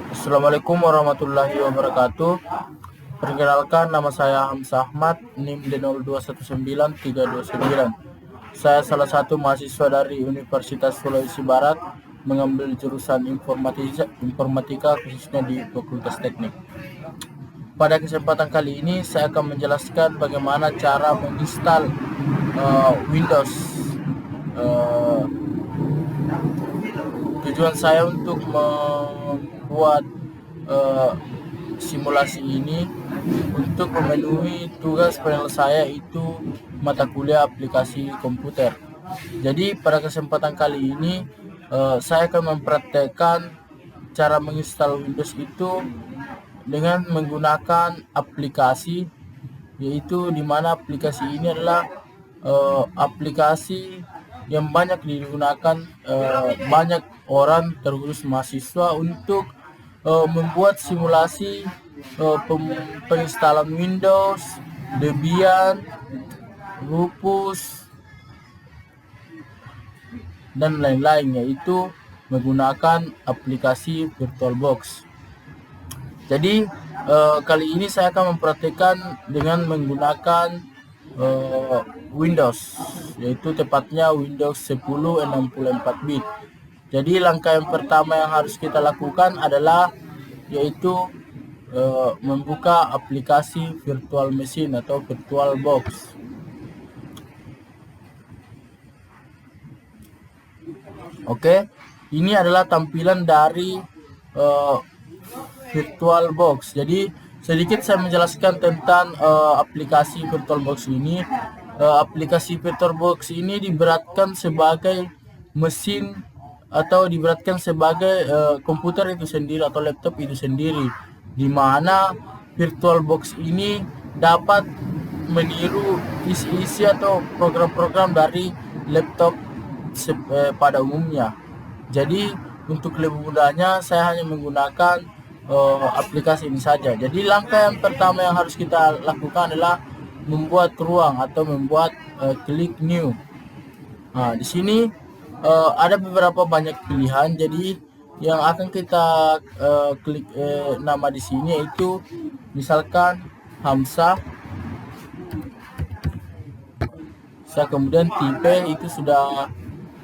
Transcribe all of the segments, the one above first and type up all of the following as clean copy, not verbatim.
Assalamualaikum warahmatullahi wabarakatuh. Perkenalkan, nama saya Hamzah Ahmad, NIM D0219329. Saya salah satu mahasiswa dari Universitas Sulawesi Barat, mengambil jurusan informatika khususnya di Fakultas Teknik. Pada kesempatan kali ini saya akan menjelaskan bagaimana cara menginstal Windows. Uh, Tujuan saya untuk membuat simulasi ini untuk memenuhi tugas final saya, itu mata kuliah aplikasi komputer. Jadi pada kesempatan kali ini saya akan mempraktekkan cara menginstal Windows itu dengan menggunakan aplikasi, yaitu di mana aplikasi ini adalah aplikasi yang banyak digunakan banyak orang, terkhusus mahasiswa, untuk membuat simulasi penginstalan Windows, Debian, Rufus, dan lain-lain, yaitu menggunakan aplikasi VirtualBox. Jadi kali ini saya akan mempraktikkan dengan menggunakan Windows, yaitu tepatnya Windows 10 64 bit. Jadi langkah yang pertama yang harus kita lakukan adalah yaitu membuka aplikasi virtual machine atau VirtualBox. Oke, ini adalah tampilan dari VirtualBox. Jadi sedikit saya menjelaskan tentang aplikasi VirtualBox ini. Aplikasi VirtualBox ini diberatkan sebagai mesin atau diberatkan sebagai komputer itu sendiri atau laptop itu sendiri, di mana VirtualBox ini dapat meniru isi-isi atau program-program dari laptop pada umumnya. Jadi untuk lebih mudahnya saya hanya menggunakan aplikasi ini saja. Jadi langkah yang pertama yang harus kita lakukan adalah membuat ruang atau membuat klik new. Nah, di sini ada beberapa banyak pilihan. Jadi yang akan kita klik nama di sini yaitu misalkan Hamzah. Saya kemudian tipe, itu sudah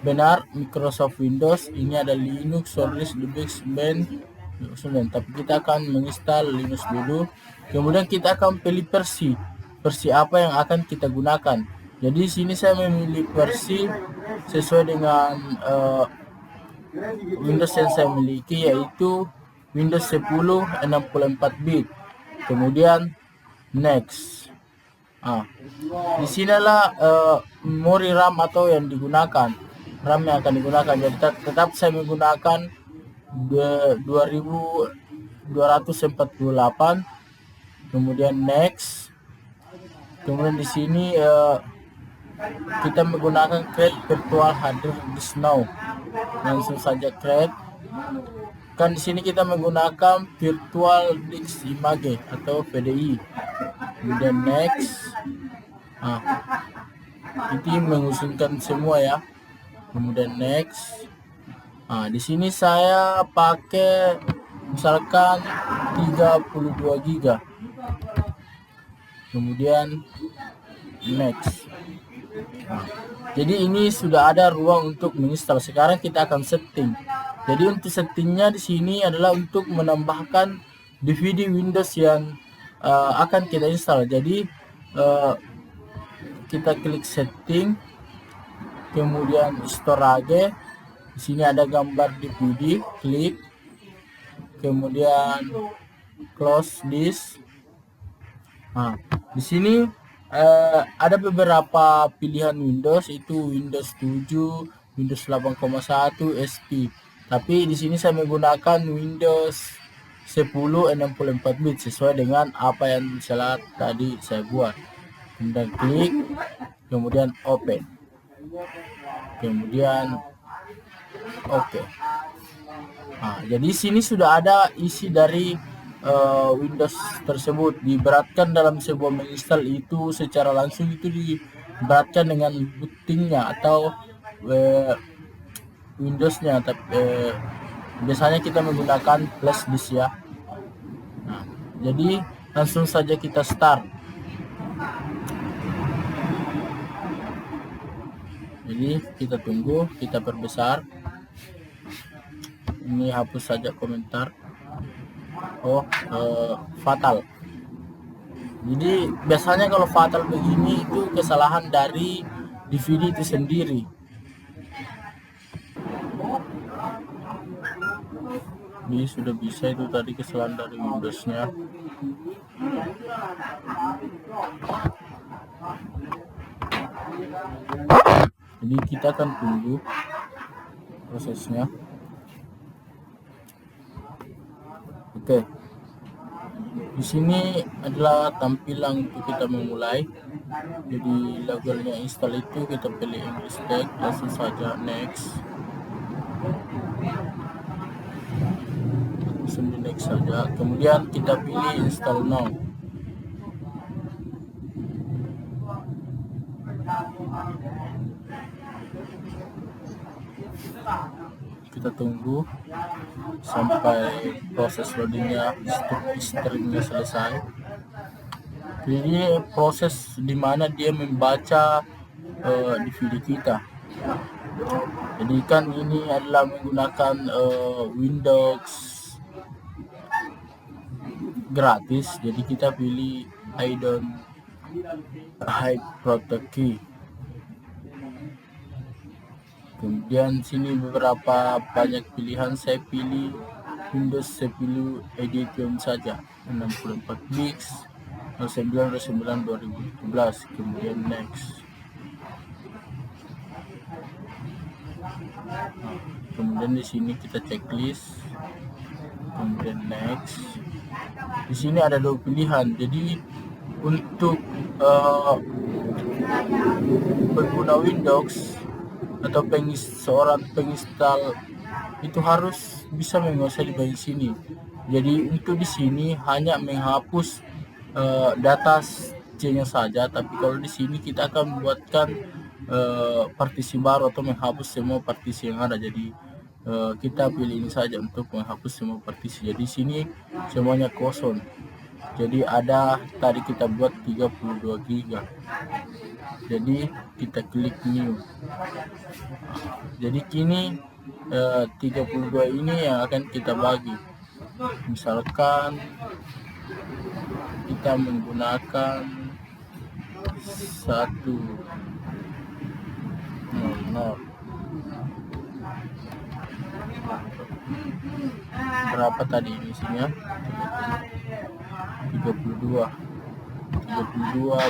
benar Microsoft Windows. Ini ada Linux, Solid, Linux, tapi kita akan menginstal Linux dulu. Kemudian kita akan pilih versi apa yang akan kita gunakan. Jadi sini saya memilih versi sesuai dengan Windows yang saya miliki, yaitu Windows 10 64 bit. Kemudian next. Di sinilah memori RAM atau yang digunakan, RAM yang akan digunakan. Jadi tetap saya menggunakan 2248. Kemudian next. Kemudian di sini kita menggunakan create virtual hard disk now. Langsung saja create. Kan di sini kita menggunakan virtual disk image atau VDI. Kemudian next. Ini mengusulkan semua ya. Kemudian next. Di sini saya pakai misalkan 32 GB. Kemudian next. Jadi ini sudah ada ruang untuk menginstal. Sekarang kita akan setting. Jadi untuk settingnya di sini adalah untuk menambahkan DVD Windows yang akan kita install. Jadi kita klik setting, kemudian storage. Di sini ada gambar DVD, klik, kemudian close this. Di sini ada beberapa pilihan Windows, itu Windows 7, Windows 8,1, SP. Tapi di sini saya menggunakan Windows 10 64 bit sesuai dengan apa yang tadi saya buat. Kemudian klik, kemudian open, kemudian oke. Jadi sini sudah ada isi dari Windows tersebut. Diberatkan dalam sebuah menginstal itu secara langsung itu diberatkan dengan bootingnya atau Windowsnya, tapi biasanya kita menggunakan flash disk ya. Nah, jadi langsung saja kita start. Jadi kita tunggu, kita perbesar. Ini hapus saja komentar. Fatal. Jadi biasanya kalau fatal begini itu kesalahan dari DVD itu sendiri. Ini sudah bisa, itu tadi kesalahan dari Windows-nya. Jadi kita akan tunggu prosesnya. Oke. Di sini adalah tampilan untuk kita memulai. Jadi labelnya install itu kita pilih English text, langsung saja next. Langsung di next saja. Kemudian kita pilih install now. Kita tunggu sampai proses loadingnya, stringnya selesai. Jadi proses dimana dia membaca DVD kita. Jadi kan ini adalah menggunakan Windows gratis, jadi kita pilih I don't hide protect key. Kemudian sini beberapa banyak pilihan, saya pilih Windows 10 Edition saja, 64 bits 09/9 2017. Kemudian next. Kemudian di sini kita checklist, kemudian next. Di sini ada dua pilihan, jadi untuk pengguna Windows atau seorang penginstal itu harus bisa menguasai di bagian sini. Jadi untuk di sini hanya menghapus data C-nya saja, tapi kalau di sini kita akan membuatkan partisi baru atau menghapus semua partisi yang ada. Jadi kita pilih ini saja untuk menghapus semua partisi. Jadi sini semuanya kosong. Jadi ada tadi kita buat 32 GB. Jadi kita klik new. Jadi kini 32 ini yang akan kita bagi. Misalkan kita menggunakan 100. Berapa tadi isinya? 32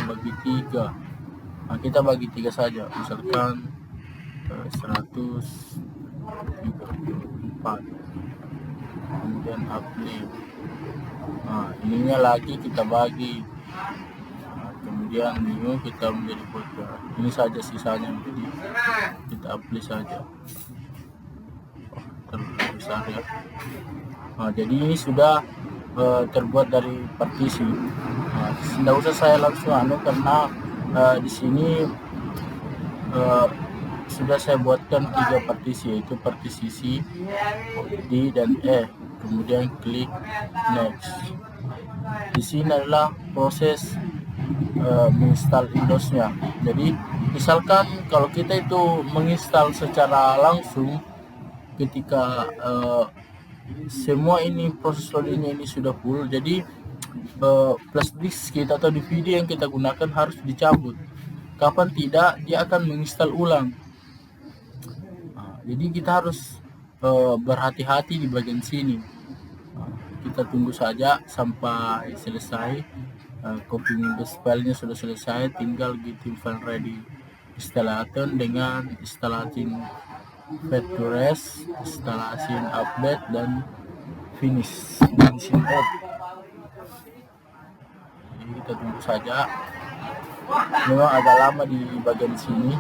bagi 3. Nah, kita bagi 3 saja, misalkan 134. Kemudian apply. Nah, ininya lagi kita bagi. Nah, kemudian new kita menjadi folder. Ini saja sisanya, jadi kita apply saja. Terlalu besar ya. Nah, jadi ini sudah terbuat dari partisi. Nah, tidak usah saya langsung karena di sini sudah saya buatkan 3 partisi, yaitu partisi C, D, dan E. Kemudian klik next. Di sini adalah proses menginstal Windows-nya. Jadi misalkan kalau kita itu menginstal secara langsung, ketika semua ini proses loadingnya ini sudah full, jadi flash disk kita atau DVD yang kita gunakan harus dicabut. Kapan tidak, dia akan menginstal ulang. Nah, jadi kita harus berhati-hati di bagian sini. Kita tunggu saja sampai selesai. Copy Windows filenya sudah selesai, tinggal gitu file ready installation dengan instalasi Fedores, instalasi update, dan finishing off. Jadi kita tunggu saja. Memang agak lama di bagian sini.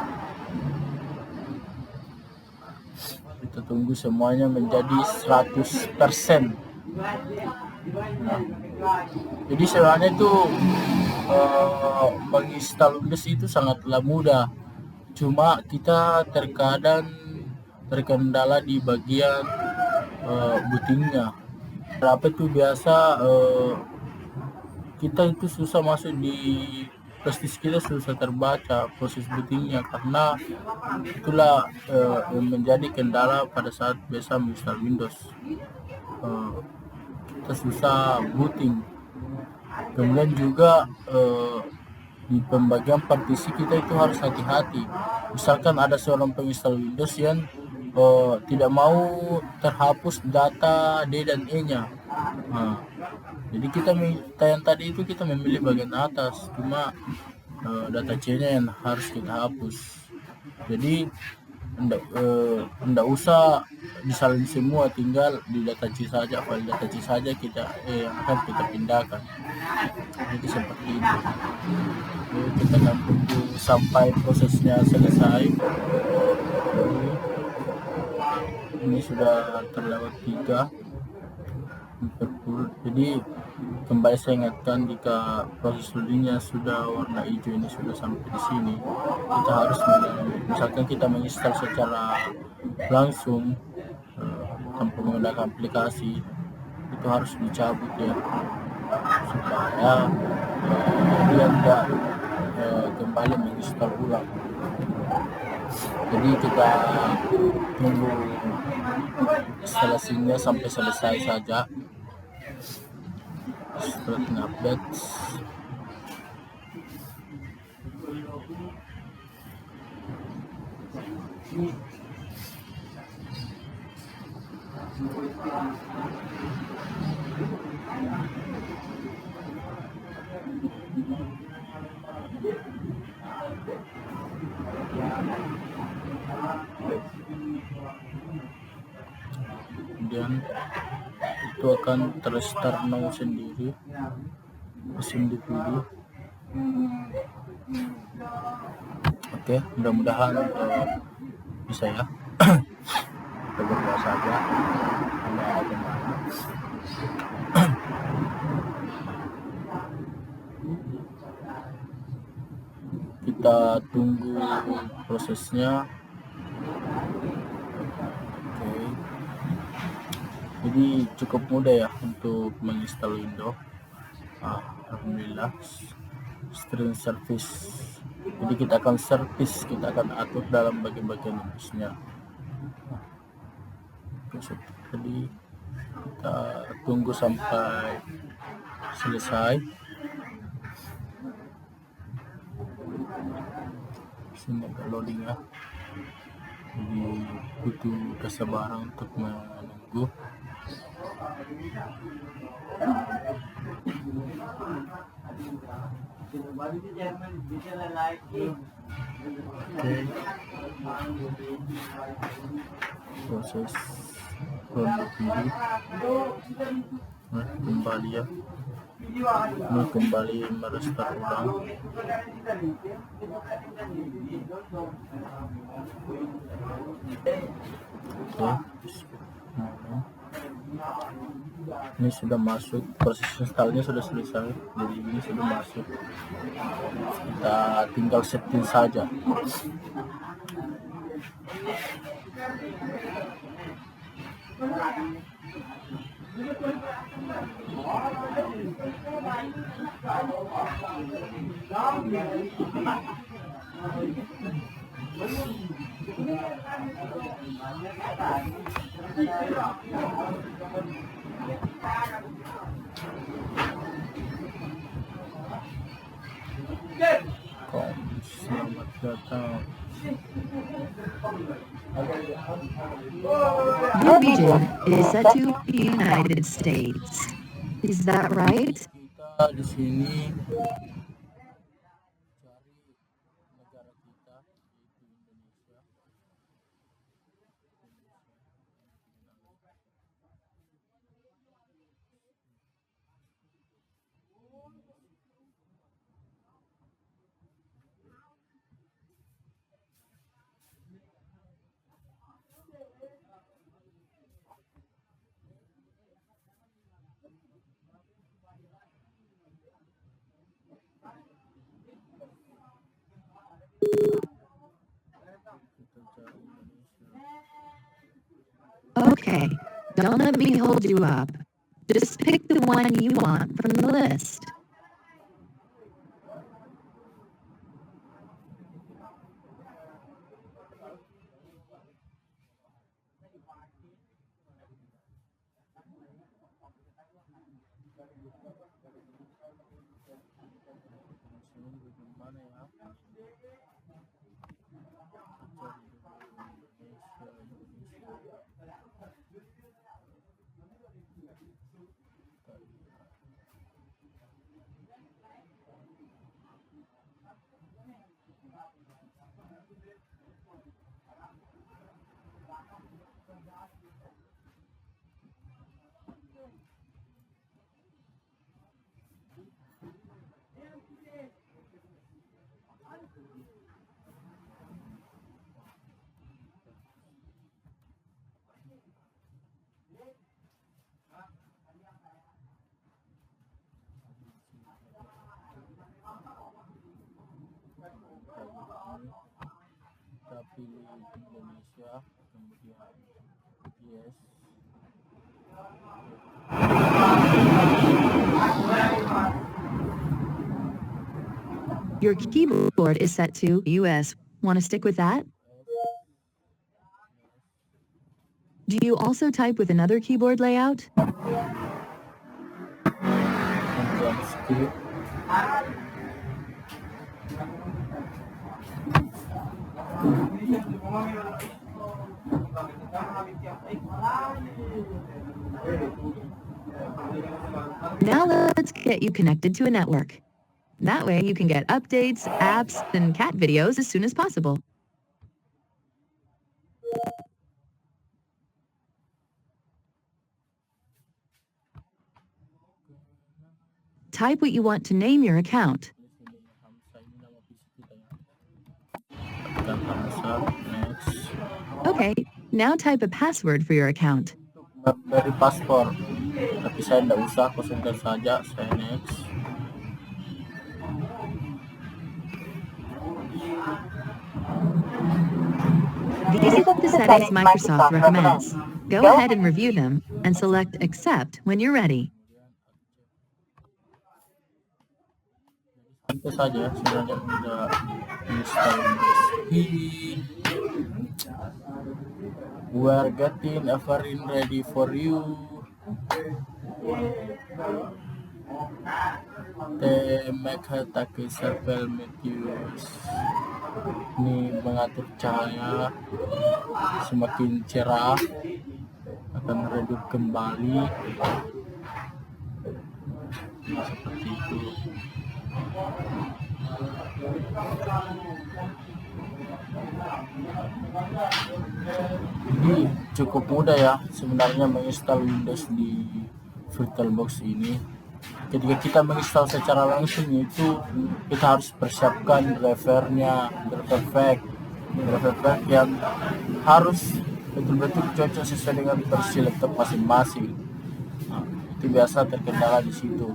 Kita tunggu semuanya menjadi 100%. Nah, jadi sebenarnya itu menginstal Windows itu sangatlah mudah. Cuma kita terkadang terkendala di bagian bootingnya. Kenapa itu biasa kita itu susah masuk di prestis, kita susah terbaca proses bootingnya karena itulah yang menjadi kendala pada saat biasa menginstal Windows. Kita susah booting. Kemudian juga di pembagian partisi kita itu harus hati-hati. Misalkan ada seorang penginstal Windows yang tidak mau terhapus data D dan E-nya. Nah, jadi yang tadi itu kita memilih bagian atas, cuma data C-nya yang harus kita hapus. Jadi enggak usah disalin semua, tinggal di data C saja, file data C saja kita akan kita pindahkan. Jadi seperti itu. Kita akan tunggu sampai prosesnya selesai. Ini sudah terlewat 3. Jadi kembali saya ingatkan, jika proses loadingnya sudah warna hijau ini sudah sampai di sini, kita harus misalkan kita menginstal secara langsung tanpa menggunakan aplikasi, itu harus dicabut ya, supaya dia tidak kembali menginstal ulang. Jadi kita tunggu instalasinya sampai selesai saja. Setelah update, kemudian itu akan terstart now sendiri, mesin dituju. Oke, mudah-mudahan bisa ya. Kita berdoa saja. Kita tunggu prosesnya. Oke. Jadi cukup mudah ya untuk menginstal Windows. Alhamdulillah. String service. Jadi kita akan atur dalam bagian-bagian Windowsnya. Jadi kita tunggu sampai selesai. Sini ada loading ya. Jadi butuh kesabaran untuk menunggu. Proses kembali ya, ini kembali merestart ulang. Ini sudah masuk, proses installnya sudah selesai, jadi ini sudah masuk, kita tinggal setting saja. Selamat datang. Your region is set to the United States. Is that right? Kita di sini cari negara kita, yaitu Indonesia. Okay, Don't let me hold you up. Just pick the one you want from the list. Kita pilih Indonesia, kemudian yes. Your keyboard is set to US. Want to stick with that? Do you also type with another keyboard layout? Kemudian skip. Now let's get you connected to a network. That way you can get updates, apps, and cat videos as soon as possible. Type what you want to name your account. Tekan Hamzah, next. Okay, now type a password for your account. Dari paspor, tapi saya tidak usah, kosongkan saja. Saya next. These are the settings Microsoft recommends. Go ahead and review them and select Accept when you're ready. Itu saja, sebenarnya sudah install this. We're getting everything ready for you. The make take serval Matthews. Ini mengatur cahaya semakin cerah, akan redup kembali. Seperti itu. Jadi cukup mudah ya sebenarnya menginstal Windows di VirtualBox ini. Ketika kita menginstal secara langsung itu kita harus persiapkan drivernya, driver pack yang harus betul-betul cocok sesuai dengan versi laptop masing-masing. Nah, itu biasa terkendala di situ.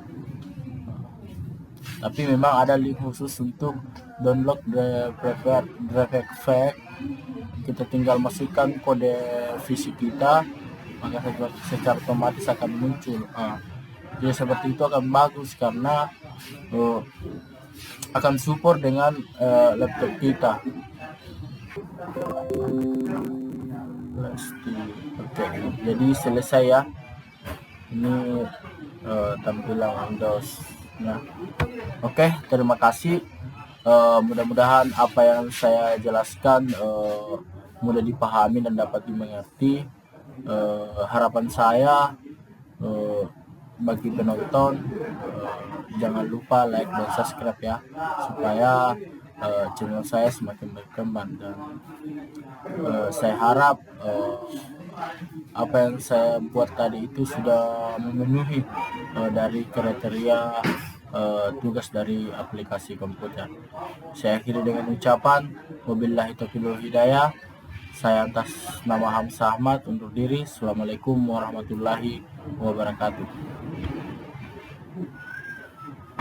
Tapi memang ada link khusus untuk download driver pack. Kita tinggal masukkan kode fisik kita, maka secara otomatis akan muncul. Jadi seperti itu akan bagus karena akan support dengan laptop kita. Oke, jadi selesai ya. Ini tampilan Windows-nya. Oke, terima kasih. Mudah-mudahan apa yang saya jelaskan mudah dipahami dan dapat dimengerti. Harapan saya bagi penonton jangan lupa like dan subscribe ya, supaya channel saya semakin berkembang, dan saya harap apa yang saya buat tadi itu sudah memenuhi dari kriteria tugas dari aplikasi komputer. Saya akhiri dengan ucapan wabillahi taufiq wal hidayah. Saya atas nama Hamzah Ahmad undur diri. Assalamualaikum warahmatullahi wabarakatuh.